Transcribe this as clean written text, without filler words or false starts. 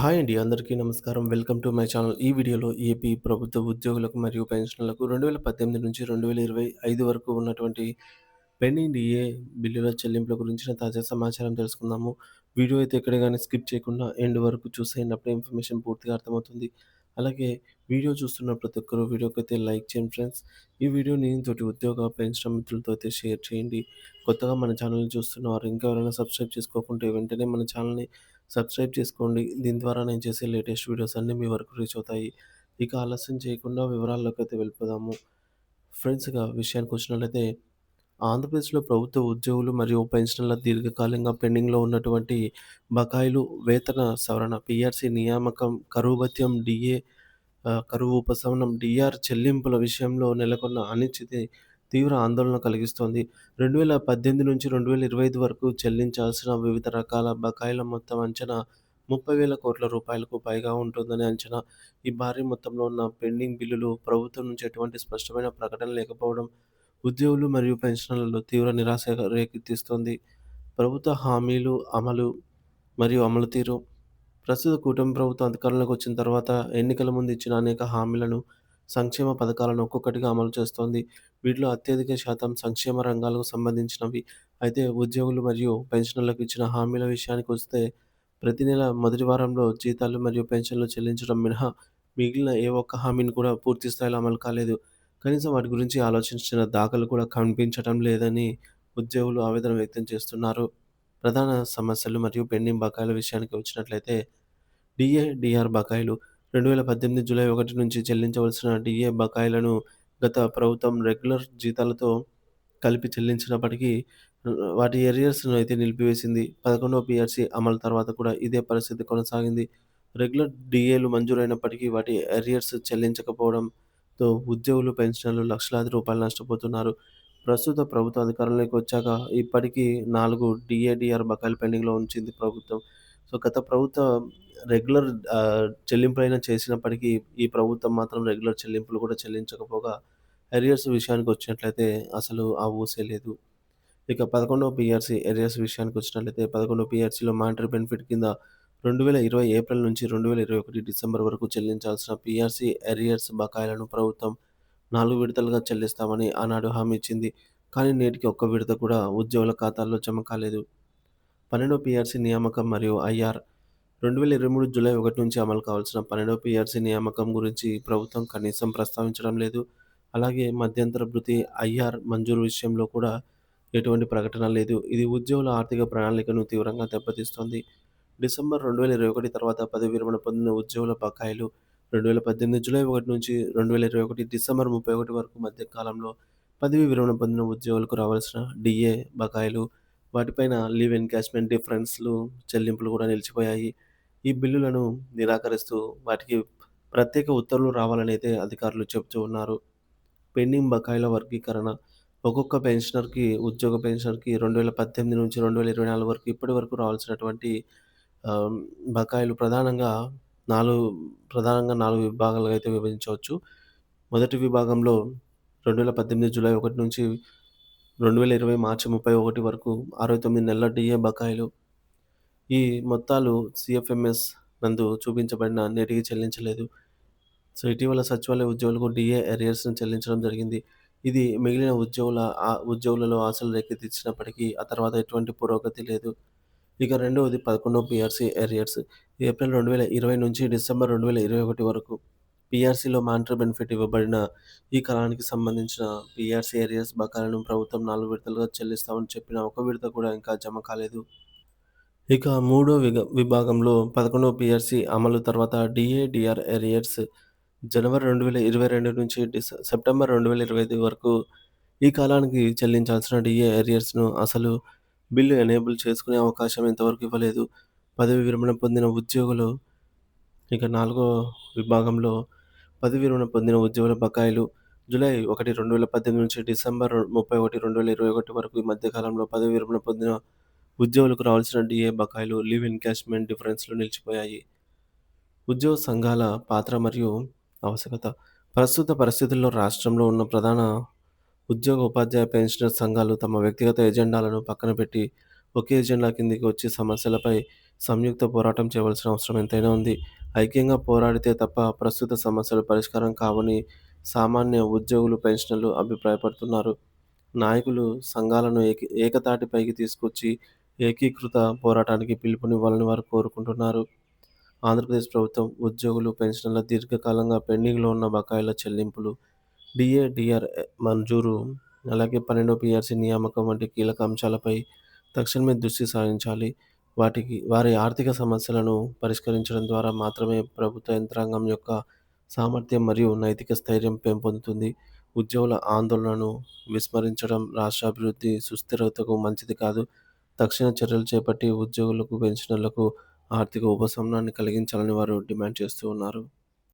Hi అండి. అందరికీ నమస్కారం. Welcome to my channel. ఈ వీడియోలో ఏపీ ప్రభుత్వ ఉద్యోగులకు మరియు పెన్షనర్లకు 2018 నుంచి 2025 వరకు ఉన్నటువంటి పెండింగ్ డీఏ బిల్లుల చెల్లింపుల గురించిన తాజా సమాచారం తెలుసుకుందాము. వీడియో అయితే ఎక్కడ గాని స్కిప్ చేయకుండా ఎండ్ వరకు చూసేయండి. అప్పుడే ఇన్ఫర్మేషన్ పూర్తిగా అర్థమవుతుంది. అలాగే వీడియో చూస్తున్న ప్రతి ఒక్కరు వీడియోకైతే లైక్ చేయండి ఫ్రెండ్స్. ఈ వీడియోని తోటి ఉద్యోగ, పెన్షన్ మిత్రులతో అయితే షేర్ చేయండి. కొత్తగా మన ఛానల్‌ని చూస్తున్నవారు ఇంకా ఎవరైనా సబ్స్క్రైబ్ చేసుకోకుంటే వెంటనే మన ఛానల్‌ని సబ్స్క్రైబ్ చేసుకోండి. దీని ద్వారా నేను చేసే లేటెస్ట్ వీడియోస్ అన్నీ మీ వరకు రీచ్ అవుతాయి. ఇక ఆలస్యం చేయకుండా వివరాల్లోకైతే వెళ్ళిపోదాము. ఫ్రెండ్స్ ఇక విషయానికొచ్చినట్లయితే ఆంధ్రప్రదేశ్‌లో ప్రభుత్వ ఉద్యోగులు మరియు పెన్షనర్ల దీర్ఘకాలికంగా పెండింగ్‌లో ఉన్నటువంటి బకాయిలు, వేతన సవరణ, పీఆర్సీ నియామకం, కరువు భత్యం, డీఏ కరువు ఉపశమనం, డీఆర్ చెల్లింపుల విషయంలో నెలకొన్న అనిశ్చితి తీవ్ర ఆందోళన కలిగిస్తోంది. 2018 నుంచి 2025 వరకు చెల్లించాల్సిన వివిధ రకాల బకాయిల మొత్తం అంచనా 30,000 కోట్ల రూపాయలకు పైగా ఉంటుందని అంచనా. ఈ భారీ మొత్తంలో ఉన్న పెండింగ్ బిల్లులు ప్రభుత్వం నుంచి ఎటువంటి స్పష్టమైన ప్రకటన లేకపోవడం ఉద్యోగులు మరియు పెన్షనర్లలో తీవ్ర నిరాశ రేకెత్తిస్తోంది. ప్రభుత్వ హామీలు అమలు మరియు అమలు తీరు ప్రస్తుత కూటమి ప్రభుత్వం అధికారంలోకి వచ్చిన తర్వాత ఎన్నికల ముందు ఇచ్చిన అనేక హామీలను, సంక్షేమ పథకాలను ఒక్కొక్కటిగా అమలు చేస్తోంది. వీటిలో అత్యధిక శాతం సంక్షేమ రంగాలకు సంబంధించినవి. అయితే ఉద్యోగులు మరియు పెన్షనర్లకు ఇచ్చిన హామీల విషయానికొస్తే ప్రతి నెల మొదటి వారంలో జీతాలు మరియు పెన్షన్లు చెల్లించడం మినహా మిగిలిన ఏ ఒక్క హామీని కూడా పూర్తి స్థాయిలో అమలు కాలేదు. కనీసం వాటి గురించి ఆలోచించిన దాఖలు కూడా కనిపించడం లేదని ఉద్యోగులు ఆవేదన వ్యక్తం చేస్తున్నారు. ప్రధాన సమస్యలు మరియు పెండింగ్ బకాయిల విషయానికి వచ్చినట్లయితే డీఏ, డీఆర్ బకాయిలు 2018 జూలై 1 నుంచి చెల్లించవలసిన డీఏ బకాయిలను గత ప్రభుత్వం రెగ్యులర్ జీతాలతో కలిపి చెల్లించినప్పటికీ వాటి ఎరియర్స్‌ను అయితే నిలిపివేసింది. 11వ పీఆర్సీ అమలు తర్వాత కూడా ఇదే పరిస్థితి కొనసాగింది. రెగ్యులర్ డీఏలు మంజూరైనప్పటికీ వాటి ఎరియర్స్ చెల్లించకపోవడంతో ఉద్యోగులు, పెన్షనర్లు లక్షలాది రూపాయలు నష్టపోతున్నారు. ప్రస్తుత ప్రభుత్వం అధికారంలోకి వచ్చాక ఇప్పటికీ 4 డీఏ, డీఆర్ బకాయిలు పెండింగ్‌లో ఉంచింది ప్రభుత్వం. సో, గత ప్రభుత్వం రెగ్యులర్ చెల్లింపులైనా చేసినప్పటికీ ఈ ప్రభుత్వం మాత్రం రెగ్యులర్ చెల్లింపులు కూడా చెల్లించకపోగా అరియర్స్ విషయానికొచ్చినట్లయితే అసలు ఆ ఊసే లేదు. ఇక 11వ పీఆర్సీ అరియర్స్ విషయానికొచ్చినట్లయితే 11వ పీఆర్సీలో మానిటరీ బెనిఫిట్ కింద 2020 ఏప్రిల్ నుంచి 2021 డిసెంబర్ వరకు చెల్లించాల్సిన పీఆర్సీ అరియర్స్ బకాయిలను ప్రభుత్వం 4 విడతలుగా చెల్లిస్తామని ఆనాడు హామీ ఇచ్చింది. కానీ నేటికి ఒక్క విడత కూడా ఉద్యోగుల ఖాతాల్లో జమ కాలేదు. 12వ పీఆర్సీ నియామకం మరియు ఐఆర్ 2023 జూలై 1 నుంచి అమలు కావాల్సిన 12వ పీఆర్సీ నియామకం గురించి ప్రభుత్వం కనీసం ప్రస్తావించడం లేదు. అలాగే మధ్యంతర భృతి ఐఆర్ మంజూరు విషయంలో కూడా ఎటువంటి ప్రకటన లేదు. ఇది ఉద్యోగుల ఆర్థిక ప్రణాళికను తీవ్రంగా దెబ్బతీస్తోంది. డిసెంబర్ 2021 తర్వాత పదవి విరమణ పొందిన ఉద్యోగుల బకాయిలు 2018 జూలై 1 నుంచి 2021 డిసెంబర్ 31 వరకు మధ్య కాలంలో పదవీ విరమణ పొందిన ఉద్యోగులకు రావాల్సిన డీఏ బకాయిలు, వాటిపైన లీవ్ ఎన్కాష్‌మెంట్ డిఫరెన్స్‌లు చెల్లింపులు కూడా నిలిచిపోయాయి. ఈ బిల్లులను నిరాకరిస్తూ వాటికి ప్రత్యేక ఉత్తర్వులు రావాలని అయితే అధికారులు చెబుతూ ఉన్నారు. పెండింగ్ బకాయిల వర్గీకరణ ఒక్కొక్క పెన్షనర్‌కి, ఉద్యోగ పెన్షనర్‌కి 2018 నుంచి 2024 వరకు ఇప్పటి వరకు రావాల్సినటువంటి ఆహ్, బకాయిలు నాలుగు ప్రధానంగా 4 విభాగాలుగా అయితే విభజించవచ్చు. మొదటి విభాగంలో 2018 జూలై 1 నుంచి 2020 మార్చి 31 వరకు 69 నెలల డీఏ బకాయిలు. ఈ మొత్తాలు సీఎఫ్ఎంఎస్ నందు చూపించబడిన నేటికి చెల్లించలేదు. సో, ఇటీవల సచివాలయ ఉద్యోగులకు డీఏ అరియర్స్‌ను చెల్లించడం జరిగింది. ఇది మిగిలిన ఉద్యోగులలో ఆశలు రేకెత్తించినప్పటికీ ఆ తర్వాత ఎటువంటి పురోగతి లేదు. ఇక రెండవది 11వ పీఆర్సీ అరియర్స్. ఏప్రిల్ 2020 నుంచి డిసెంబర్ 2021 వరకు పీఆర్సీలో మానిటరీ బెనిఫిట్ ఇవ్వబడిన ఈ కాలానికి సంబంధించిన పీఆర్సీ అరియర్స్ బకాయిలను ప్రభుత్వం 4 విడతలుగా చెల్లిస్తామని చెప్పిన ఒక విడత కూడా ఇంకా జమ కాలేదు. ఇక మూడో విభాగంలో 11వ పీఆర్సీ అమలు తర్వాత డీఏ, డీఆర్ అరియర్స్ జనవరి 2022 నుంచి సెప్టెంబర్ 2025 వరకు ఈ కాలానికి చెల్లించాల్సిన డీఏ అరియర్స్‌ను అసలు బిల్లు ఎనేబుల్ చేసుకునే అవకాశం ఇంతవరకు ఇవ్వలేదు. పదవీ విరమణ పొందిన ఉద్యోగులు ఇక నాలుగో విభాగంలో పదవీ విరమణ పొందిన ఉద్యోగుల బకాయిలు జూలై 1, 2018 నుంచి డిసెంబర్ 31, 2021 వరకు ఈ మధ్య కాలంలో పదవీ విరమణ పొందిన ఉద్యోగులకు రావాల్సిన డీఏ బకాయిలు, లీవ్ ఎన్కాష్‌మెంట్ డిఫరెన్స్‌లు నిలిచిపోయాయి. ఉద్యోగ సంఘాల పాత్ర మరియు ఆవశ్యకత ప్రస్తుత పరిస్థితుల్లో రాష్ట్రంలో ఉన్న ప్రధాన ఉద్యోగ, ఉపాధ్యాయ, పెన్షనర్ సంఘాలు తమ వ్యక్తిగత ఎజెండాలను పక్కన పెట్టి ఒకే ఎజెండా కిందికి వచ్చి సమస్యలపై సంయుక్త పోరాటం చేయవలసిన అవసరం ఎంతైనా ఉంది. ఐక్యంగా పోరాడితే తప్ప ప్రస్తుత సమస్యలు పరిష్కారం కావని సామాన్య ఉద్యోగులు, పెన్షనర్లు అభిప్రాయపడుతున్నారు. నాయకులు సంఘాలను ఏకతాటిపైకి తీసుకొచ్చి ఏకీకృత పోరాటానికి పిలుపునివ్వాలని వారు కోరుకుంటున్నారు. ఆంధ్రప్రదేశ్ ప్రభుత్వం ఉద్యోగులు, పెన్షనర్ల దీర్ఘకాలంగా పెండింగ్‌లో ఉన్న బకాయిల చెల్లింపులు, డీఏ, డీఆర్ మంజూరు, అలాగే 12వ పీఆర్సీ నియామకం వంటి కీలక అంశాలపై తక్షణమే దృష్టి సారించాలి. వారి ఆర్థిక సమస్యలను పరిష్కరించడం ద్వారా మాత్రమే ప్రభుత్వ యంత్రాంగం యొక్క సామర్థ్యం మరియు నైతిక స్థైర్యం పెంపొందుతుంది. ఉద్యోగుల ఆందోళనను విస్మరించడం రాష్ట్ర అభివృద్ధి, సుస్థిరతకు మంచిది కాదు. తక్షణ చర్యలు చేపట్టి ఉద్యోగులకు, పెన్షనర్లకు ఆర్థిక ఉపశమనాన్ని కలిగించాలని వారు డిమాండ్ చేస్తూ ఉన్నారు.